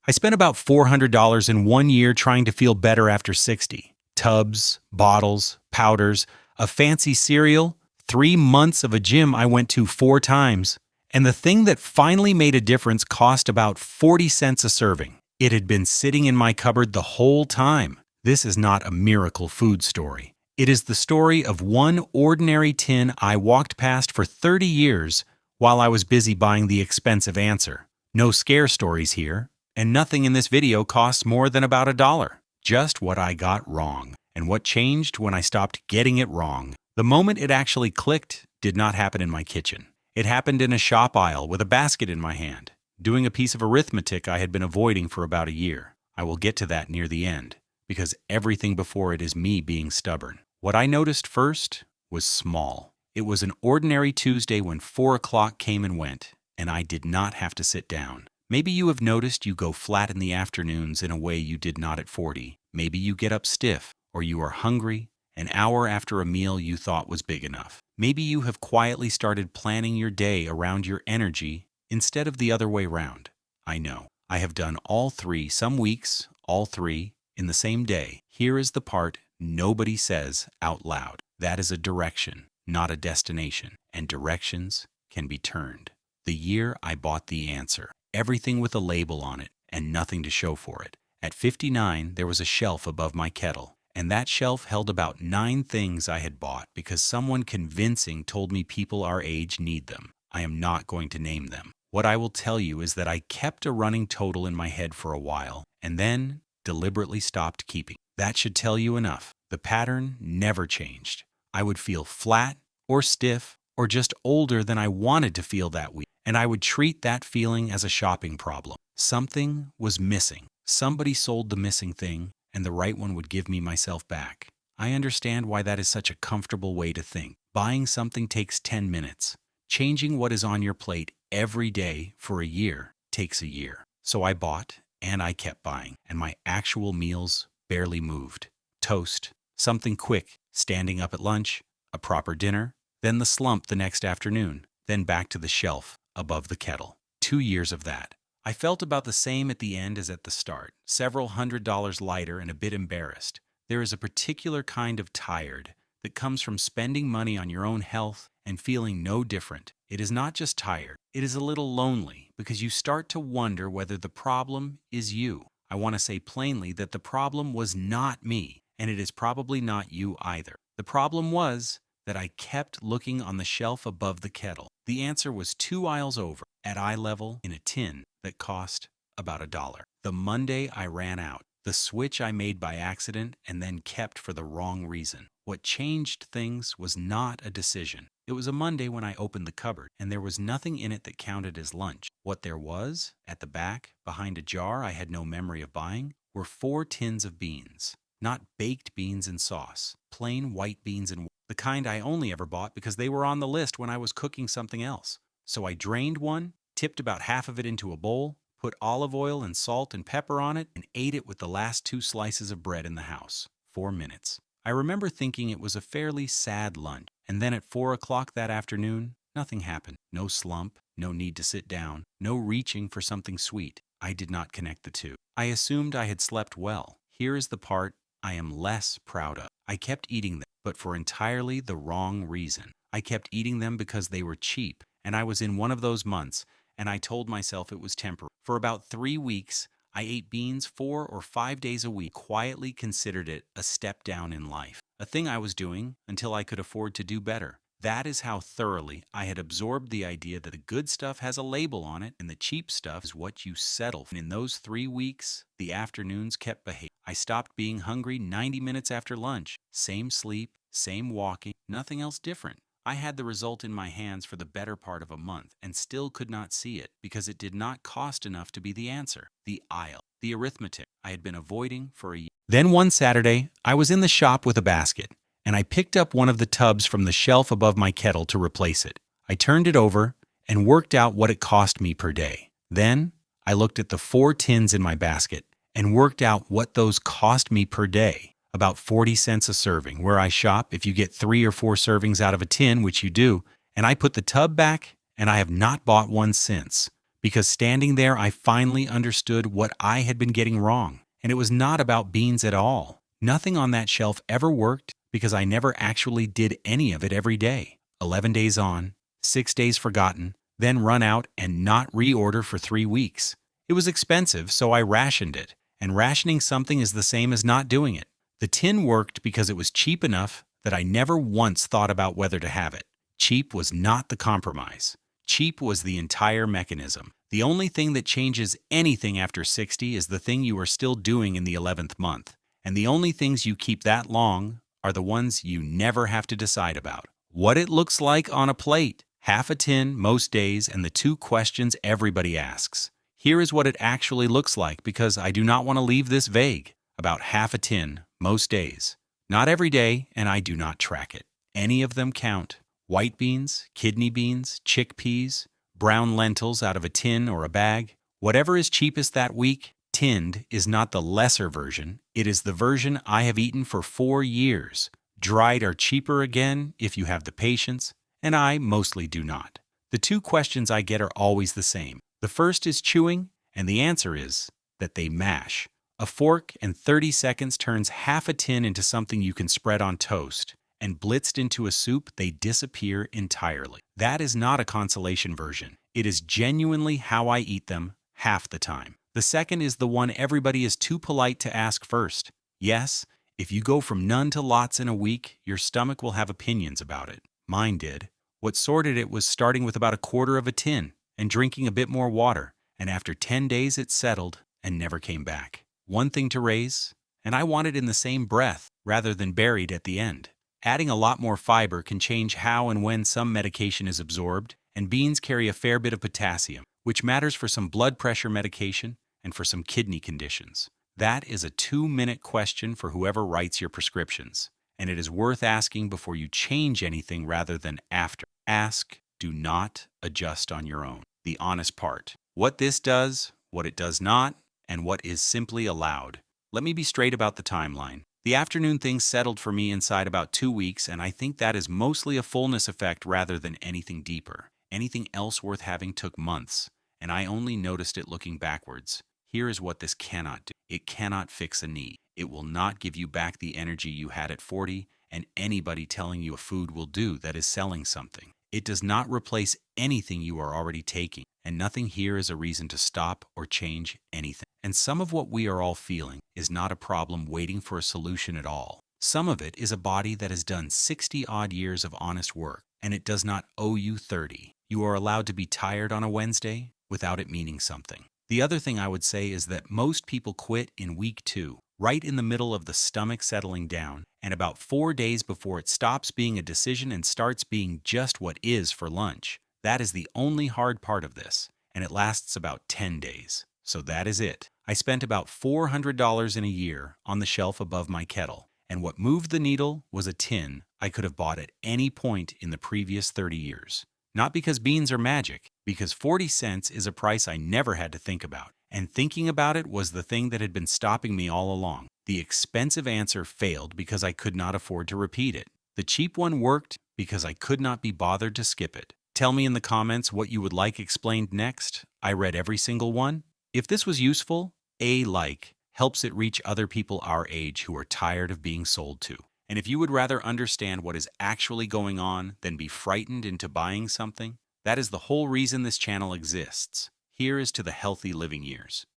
I spent about $400 in 1 year trying to feel better after 60. Tubs, bottles, powders, a fancy cereal, 3 months of a gym I went to 4 times. And the thing that finally made a difference cost about 40 cents a serving. It had been sitting in my cupboard the whole time. This is not a miracle food story. It is the story of one ordinary tin I walked past for 30 years while I was busy buying the expensive answer. No scare stories here, and nothing in this video costs more than about $1. Just what I got wrong, and what changed when I stopped getting it wrong. The moment it actually clicked did not happen in my kitchen. It happened in a shop aisle with a basket in my hand, doing a piece of arithmetic I had been avoiding for about a year. I will get to that near the end, because everything before it is me being stubborn. What I noticed first was small. It was an ordinary Tuesday when 4 o'clock came and went, and I did not have to sit down. Maybe you have noticed you go flat in the afternoons in a way you did not at 40. Maybe you get up stiff, or you are hungry an hour after a meal you thought was big enough. Maybe you have quietly started planning your day around your energy instead of the other way round. I know. I have done all three, some weeks, all three, in the same day. Here is the part nobody says out loud. That is a direction, not a destination, and directions can be turned. The year I bought the answer. Everything with a label on it and nothing to show for it. At 59, there was a shelf above my kettle, and that shelf held about 9 things I had bought because someone convincing told me people our age need them. I am not going to name them. What I will tell you is that I kept a running total in my head for a while, and then deliberately stopped keeping. That should tell you enough. The pattern never changed. I would feel flat or stiff or just older than I wanted to feel that week, and I would treat that feeling as a shopping problem. Something was missing. Somebody sold the missing thing, and the right one would give me myself back. I understand why that is such a comfortable way to think. Buying something takes 10 minutes. Changing what is on your plate every day for a year takes a year. So I bought, and I kept buying, and my actual meals barely moved. Toast, something quick, standing up at lunch, a proper dinner, then the slump the next afternoon, then back to the shelf above the kettle. 2 years of that. I felt about the same at the end as at the start, several $100s lighter and a bit embarrassed. There is a particular kind of tired that comes from spending money on your own health and feeling no different. It is not just tired, it is a little lonely because you start to wonder whether the problem is you. I want to say plainly that the problem was not me, and it is probably not you either. The problem was that I kept looking on the shelf above the kettle. The answer was 2 aisles over, at eye level, in a tin that cost about $1. The Monday I ran out. The switch I made by accident and then kept for the wrong reason. What changed things was not a decision. It was a Monday when I opened the cupboard, and there was nothing in it that counted as lunch. What there was, at the back, behind a jar I had no memory of buying, were 4 tins of beans. Not baked beans and sauce, plain white beans and the kind I only ever bought because they were on the list when I was cooking something else. So I drained one, tipped about half of it into a bowl, put olive oil and salt and pepper on it, and ate it with the last 2 slices of bread in the house. 4 minutes. I remember thinking it was a fairly sad lunch, and then at 4 o'clock that afternoon, nothing happened. No slump, no need to sit down, no reaching for something sweet. I did not connect the two. I assumed I had slept well. Here is the part I am less proud of. I kept eating them, but for entirely the wrong reason. I kept eating them because they were cheap, and I was in one of those months, and I told myself it was temporary. For about 3 weeks, I ate beans 4 or 5 days a week, quietly considered it a step down in life, a thing I was doing until I could afford to do better. That is how thoroughly I had absorbed the idea that the good stuff has a label on it and the cheap stuff is what you settle for. And in those 3 weeks, the afternoons kept behaving. I stopped being hungry 90 minutes after lunch. Same sleep, same walking, nothing else different. I had the result in my hands for the better part of a month and still could not see it because it did not cost enough to be the answer. The aisle, the arithmetic I had been avoiding for a year. Then one Saturday, I was in the shop with a basket, and I picked up one of the tubs from the shelf above my kettle to replace it. I turned it over and worked out what it cost me per day. Then I looked at the 4 tins in my basket and worked out what those cost me per day. About 40 cents a serving. Where I shop, if you get 3 or 4 servings out of a tin, which you do, and I put the tub back, and I have not bought one since. because standing there, I finally understood what I had been getting wrong. And it was not about beans at all. Nothing on that shelf ever worked because I never actually did any of it every day. 11 days on, 6 days forgotten, then run out and not reorder for 3 weeks. It was expensive, so I rationed it. And rationing something is the same as not doing it. The tin worked because it was cheap enough that I never once thought about whether to have it. Cheap was not the compromise. Cheap was the entire mechanism. The only thing that changes anything after 60 is the thing you are still doing in the 11th month. And the only things you keep that long are the ones you never have to decide about. What it looks like on a plate, half a tin most days, and the 2 questions everybody asks. Here is what it actually looks like because I do not want to leave this vague. About half a tin most days. Not every day, and I do not track it. Any of them count. White beans, kidney beans, chickpeas, brown lentils out of a tin or a bag. Whatever is cheapest that week, tinned is not the lesser version. It is the version I have eaten for 4 years. Dried are cheaper again if you have the patience, and I mostly do not. The 2 questions I get are always the same. The first is chewing, and the answer is that they mash. A fork and 30 seconds turns half a tin into something you can spread on toast, and blitzed into a soup, they disappear entirely. That is not a consolation version. It is genuinely how I eat them half the time. The second is the one everybody is too polite to ask first. Yes, if you go from none to lots in a week, your stomach will have opinions about it. Mine did. What sorted it was starting with about a quarter of a tin and drinking a bit more water, and after 10 days it settled and never came back. One thing to raise, and I want it in the same breath rather than buried at the end. Adding a lot more fiber can change how and when some medication is absorbed, and beans carry a fair bit of potassium, which matters for some blood pressure medication and for some kidney conditions. That is a 2-minute question for whoever writes your prescriptions, and it is worth asking before you change anything rather than after. Ask, do not adjust on your own. The honest part. What this does, what it does not, and what is simply allowed. Let me be straight about the timeline. The afternoon thing settled for me inside about 2 weeks, and I think that is mostly a fullness effect rather than anything deeper. Anything else worth having took months, and I only noticed it looking backwards. Here is what this cannot do. It cannot fix a need. It will not give you back the energy you had at 40, and anybody telling you a food will do that is selling something. It does not replace anything you are already taking, and nothing here is a reason to stop or change anything. And some of what we are all feeling is not a problem waiting for a solution at all. Some of it is a body that has done 60-odd years of honest work, and it does not owe you 30. You are allowed to be tired on a Wednesday without it meaning something. The other thing I would say is that most people quit in week 2, right in the middle of the stomach settling down, and about 4 days before it stops being a decision and starts being just what is for lunch. That is the only hard part of this, and it lasts about 10 days. So that is it. I spent about $400 in a year on the shelf above my kettle, and what moved the needle was a tin I could have bought at any point in the previous 30 years. Not because beans are magic, because 40 cents is a price I never had to think about, and thinking about it was the thing that had been stopping me all along. The expensive answer failed because I could not afford to repeat it. The cheap one worked because I could not be bothered to skip it. Tell me in the comments what you would like explained next. I read every single one. If this was useful, a like helps it reach other people our age who are tired of being sold to. And if you would rather understand what is actually going on than be frightened into buying something, that is the whole reason this channel exists. Here is to the healthy living years.